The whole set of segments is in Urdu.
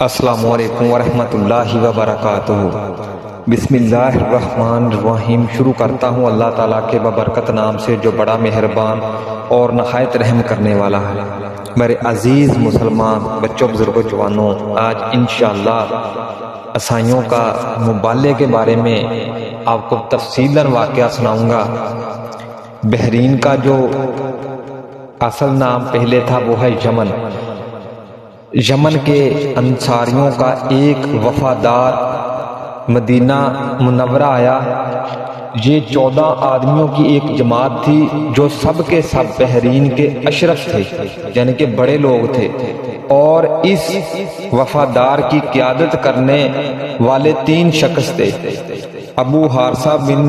السلام علیکم ورحمۃ اللہ وبرکاتہ۔ بسم اللہ الرحمن الرحیم۔ شروع کرتا ہوں اللہ تعالیٰ کے ببرکت نام سے جو بڑا مہربان اور نہایت رحم کرنے والا ہے۔ میرے عزیز مسلمان بچوں، بزرگوں، جوانوں، آج انشاءاللہ عیسائیوں کا مبالغے کے بارے میں آپ کو تفصیلاً واقعہ سناؤں گا۔ بحرین کا جو اصل نام پہلے تھا وہ ہے یمن۔ یمن کے انصاریوں کا ایک وفادار مدینہ منورہ آیا۔ یہ 14 آدمیوں کی ایک جماعت تھی جو سب کے سب بحرین کے اشرف تھے، یعنی کہ بڑے لوگ تھے، اور اس وفادار کی قیادت کرنے والے 3 شخص تھے۔ ابو حارثہ بن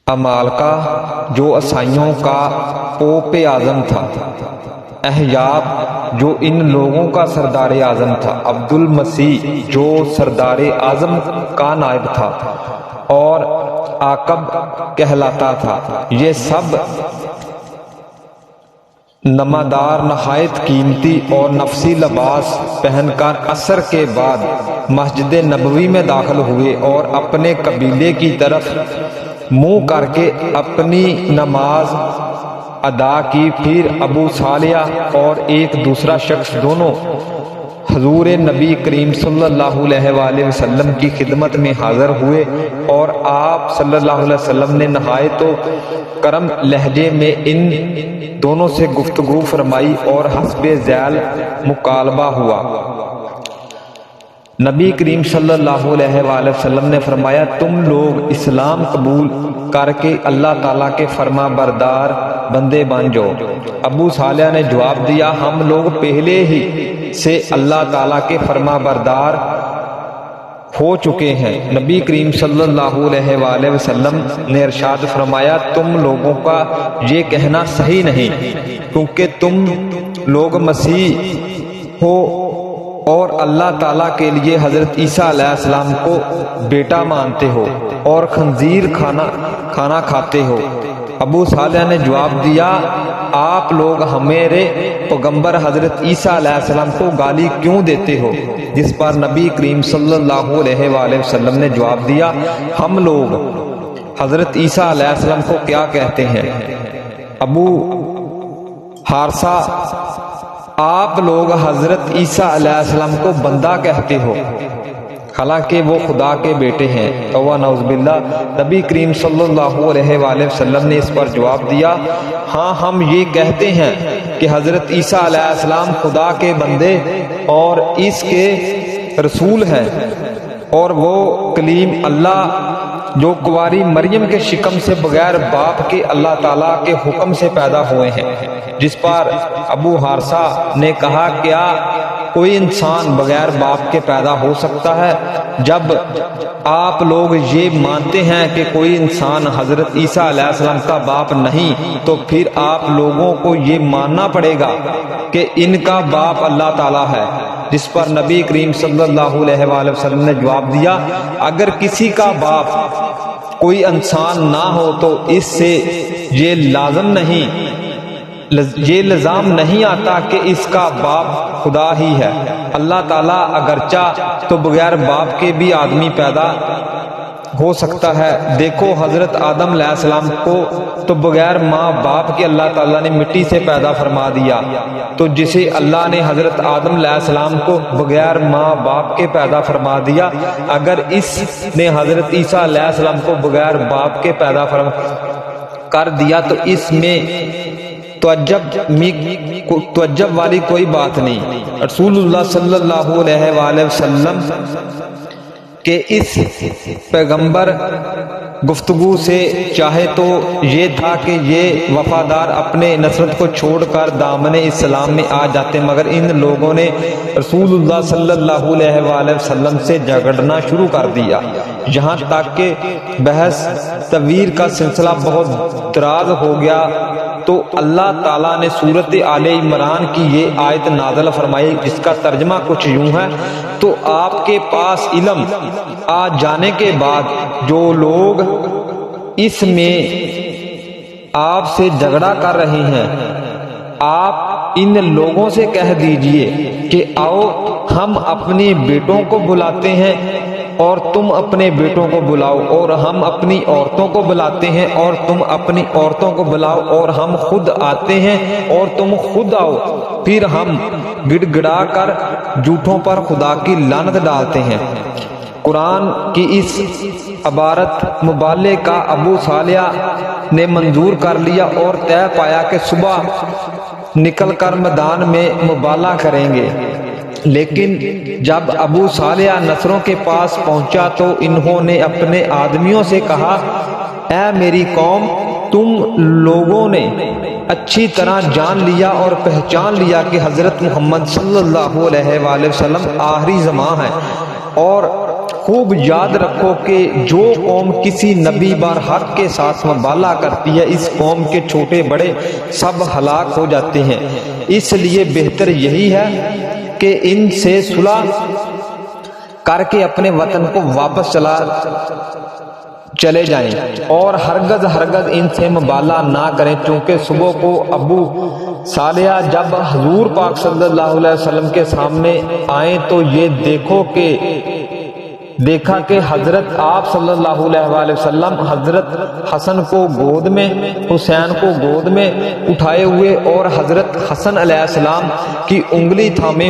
امالکہ جو عیسائیوں کا پوپ اعظم تھا، احیاب جو ان لوگوں کا سردار اعظم تھا، عبد المسیح جو سردار اعظم کا نائب تھا اور عاقب کہلاتا تھا۔ یہ سب نمادار نہایت قیمتی اور نفسی لباس پہن کر عصر کے بعد مسجد نبوی میں داخل ہوئے اور اپنے قبیلے کی طرف منہ کر کے اپنی نماز ادا کی۔ پھر ابو صالح اور ایک دوسرا شخص دونوں حضور نبی کریم صلی اللہ علیہ وآلہ وسلم کی خدمت میں حاضر ہوئے اور آپ صلی اللہ علیہ وسلم نے نہایت و کرم لہجے میں ان دونوں سے گفتگو فرمائی اور حسب ذیل مکالمہ ہوا۔ نبی کریم صلی اللہ علیہ وآلہ وسلم نے فرمایا، تم لوگ اسلام قبول کر کے اللہ تعالیٰ کے فرما بردار بندے بن جاؤ۔ ابو صالح نے جواب دیا، ہم لوگ پہلے ہی سے اللہ تعالیٰ کے فرما بردار ہو چکے ہیں۔ نبی کریم صلی اللہ علیہ وآلہ وسلم نے ارشاد فرمایا، تم لوگوں کا یہ کہنا صحیح نہیں، کیونکہ تم لوگ مسیح ہو اور اللہ تعالیٰ کے لیے حضرت عیسیٰ علیہ السلام کو بیٹا مانتے ہو اور خنزیر کھانا کھاتے ہو۔ ابو صالح نے جواب دیا، آپ لوگ ہمارے پیغمبر حضرت عیسیٰ علیہ السلام کو گالی کیوں دیتے ہو؟ جس پر نبی کریم صلی اللہ علیہ وآلہ وسلم نے جواب دیا، ہم لوگ حضرت عیسیٰ علیہ السلام کو کیا کہتے ہیں؟ ابو حارثہ، آپ لوگ حضرت عیسیٰ علیہ السلام کو بندہ کہتے ہو، حالانکہ وہ خدا کے بیٹے ہیں۔ توبہ نعوذ باللہ۔ نبی کریم صلی اللہ علیہ وآلہ وسلم نے اس پر جواب دیا، ہاں ہم یہ کہتے ہیں کہ حضرت عیسیٰ علیہ السلام خدا کے بندے اور اس کے رسول ہیں، اور وہ کلیم اللہ جو کنواری مریم کے شکم سے بغیر باپ کے اللہ تعالیٰ کے حکم سے پیدا ہوئے ہیں۔ جس پر ابو حارثہ نے کہا، کیا کوئی انسان بغیر باپ کے پیدا ہو سکتا ہے؟ جب آپ لوگ یہ مانتے ہیں کہ کوئی انسان حضرت عیسیٰ علیہ السلام کا باپ نہیں، تو پھر آپ لوگوں کو یہ ماننا پڑے گا کہ ان کا باپ اللہ تعالیٰ ہے۔ جس پر نبی کریم صلی اللہ علیہ وآلہ وسلم نے جواب دیا، اگر کسی کا باپ کوئی انسان نہ ہو تو اس سے یہ لازم نہیں آتا کہ اس کا باپ خدا ہی ہے۔ اللہ تعالیٰ اگرچہ تو بغیر باپ کے بھی آدمی پیدا ہو سکتا ہے۔ دیکھو حضرت آدم علیہ السلام کو تو بغیر ماں باپ کے اللہ تعالیٰ نے مٹی سے پیدا فرما دیا، تو جسے اللہ نے حضرت آدم علیہ السلام کو بغیر ماں باپ کے پیدا فرما دیا، اگر اس نے حضرت عیسیٰ علیہ السلام کو بغیر باپ کے پیدا کر دیا تو اس میں تعجب والی کوئی بات نہیں۔ رسول اللہ صلی اللہ علیہ وآلہ وسلم کہ اس پیغمبر گفتگو سے چاہے تو یہ تھا کہ یہ وفادار اپنے نصرت کو چھوڑ کر دامن اسلام میں آ جاتے، مگر ان لوگوں نے رسول اللہ صلی اللہ علیہ وآلہ وسلم سے جھگڑنا شروع کر دیا، یہاں تک کہ بحث طویل کا سلسلہ بہت دراز ہو گیا۔ تو اللہ تعالیٰ نے سورۃ آل عمران کی یہ آیت نازل فرمائی، جس کا ترجمہ کچھ یوں ہے، تو آپ کے پاس علم آ جانے کے بعد جو لوگ اس میں آپ سے جھگڑا کر رہے ہیں، آپ ان لوگوں سے کہہ دیجئے کہ آؤ ہم اپنے بیٹوں کو بلاتے ہیں اور تم اپنے بیٹوں کو بلاؤ، اور ہم اپنی عورتوں کو بلاتے ہیں اور تم اپنی عورتوں کو بلاؤ، اور ہم خود آتے ہیں اور تم خود آؤ، پھر ہم گڑ گڑا کر جھوٹوں پر خدا کی لعنت ڈالتے ہیں۔ قرآن کی اس عبارت مبالغے کا ابو صالح نے منظور کر لیا اور طے پایا کہ صبح نکل کر میدان میں مبالغہ کریں گے۔ لیکن جب ابو صالح نصروں کے پاس پہنچا تو انہوں نے اپنے آدمیوں سے کہا، اے میری قوم، تم لوگوں نے اچھی طرح جان لیا اور پہچان لیا کہ حضرت محمد صلی اللہ علیہ وآلہ وسلم آخری زمان ہے، اور خوب یاد رکھو کہ جو قوم کسی نبی برحق کے ساتھ مبالغہ کرتی ہے، اس قوم کے چھوٹے بڑے سب ہلاک ہو جاتے ہیں۔ اس لیے بہتر یہی ہے کہ ان سے صلح کر کے اپنے وطن کو واپس چلے جائیں اور ہرگز ان سے مبالغہ نہ کریں، چونکہ صبح کو ابو صالح جب حضور پاک صلی اللہ علیہ وسلم کے سامنے آئیں تو یہ دیکھا کہ حضرت آپ صلی اللہ علیہ وآلہ وسلم حضرت حسن کو گود میں، حسین کو گود میں اٹھائے ہوئے اور حضرت حسن علیہ السلام کی انگلی تھامے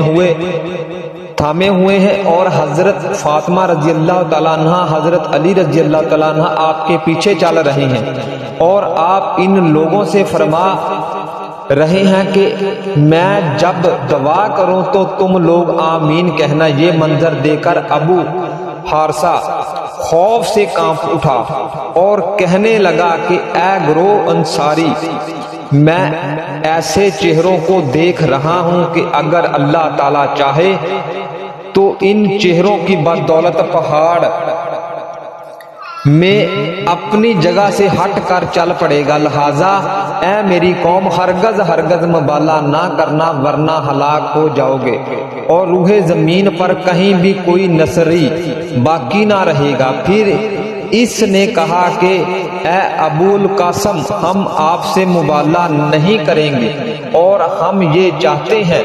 ہوئے ہیں، اور حضرت فاطمہ رضی اللہ تعالیٰ عنہ، حضرت علی رضی اللہ تعالیٰ عنہ آپ کے پیچھے چل رہے ہیں، اور آپ ان لوگوں سے فرما رہے ہیں کہ میں جب دعا کروں تو تم لوگ آمین کہنا۔ یہ منظر دیکھ کر ابو حارثہ خوف سے کانپ اٹھا اور کہنے لگا کہ اے گروہ انصاری، میں ایسے چہروں کو دیکھ رہا ہوں کہ اگر اللہ تعالی چاہے تو ان چہروں کی بدولت پہاڑ میں اپنی جگہ سے ہٹ کر چل پڑے گا، لہذا اے میری قوم ہرگز مبالغہ نہ کرنا ورنہ ہلاک ہو جاؤ گے، اور روح زمین پر کہیں بھی کوئی نصری باقی نہ رہے گا۔ پھر اس نے کہا کہ اے ابو القاسم، ہم آپ سے مبالغہ نہیں کریں گے، اور ہم یہ چاہتے ہیں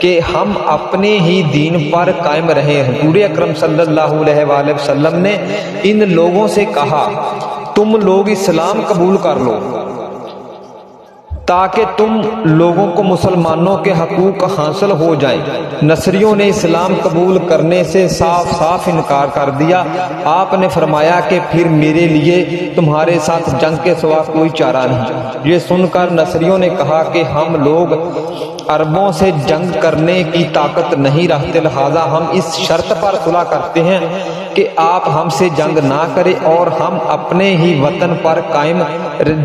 کہ ہم اپنے ہی دین پر قائم رہیں۔ حضور اکرم صلی اللہ علیہ وآلہ وسلم نے ان لوگوں سے کہا، تم لوگ اسلام قبول کر لو تاکہ تم لوگوں کو مسلمانوں کے حقوق حاصل ہو جائیں۔ نصریوں نے اسلام قبول کرنے سے صاف انکار کر دیا۔ آپ نے فرمایا کہ پھر میرے لیے تمہارے ساتھ جنگ کے سوا کوئی چارہ نہیں۔ یہ سن کر نصریوں نے کہا کہ ہم لوگ عربوں سے جنگ کرنے کی طاقت نہیں رکھتے، لہذا ہم اس شرط پر صلح کرتے ہیں کہ آپ ہم سے جنگ نہ کریں اور ہم اپنے ہی وطن پر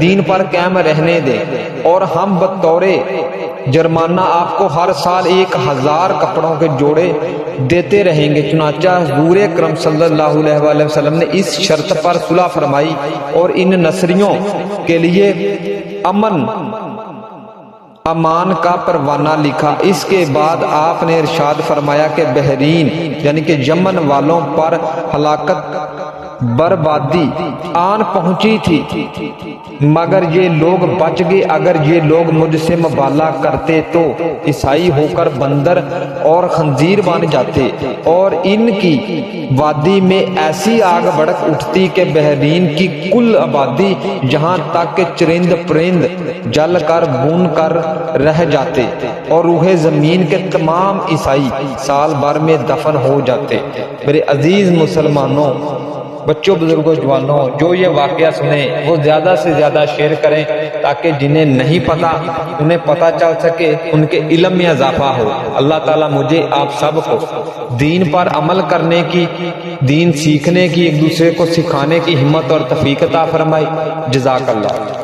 دین پر قائم رہنے دیں، اور ہم بطور جرمانہ آپ کو ہر سال 1000 کپڑوں کے جوڑے دیتے رہیں گے۔ چنانچہ حضور اکرم صلی اللہ علیہ وآلہ وسلم نے اس شرط پر صلح فرمائی اور ان نصریوں کے لیے امان کا پروانہ لکھا۔ اس کے بعد آپ نے ارشاد فرمایا کہ بحرین یعنی کہ یمن والوں پر ہلاکت بربادی آن پہنچی تھی، مگر یہ لوگ بچ گئے۔ اگر یہ لوگ مجھ سے مبالغہ کرتے تو عیسائی ہو کر بندر اور خنزیر بن جاتے، اور ان کی وادی میں ایسی آگ بھڑک اٹھتی کہ بحرین کی کل آبادی یہاں تک کہ چرند پرند جل کر بھون کر رہ جاتے، اور روح زمین کے تمام عیسائی سال بھر میں دفن ہو جاتے۔ میرے عزیز مسلمانوں، بچوں، بزرگوں، جوانوں، جو یہ واقعہ سنیں وہ زیادہ سے زیادہ شیئر کریں تاکہ جنہیں نہیں پتا انہیں پتا چل سکے، ان کے علم میں اضافہ ہو۔ اللہ تعالیٰ مجھے آپ سب کو دین پر عمل کرنے کی، دین سیکھنے کی، ایک دوسرے کو سکھانے کی ہمت اور توفیق عطا فرمائے۔ جزاک اللہ۔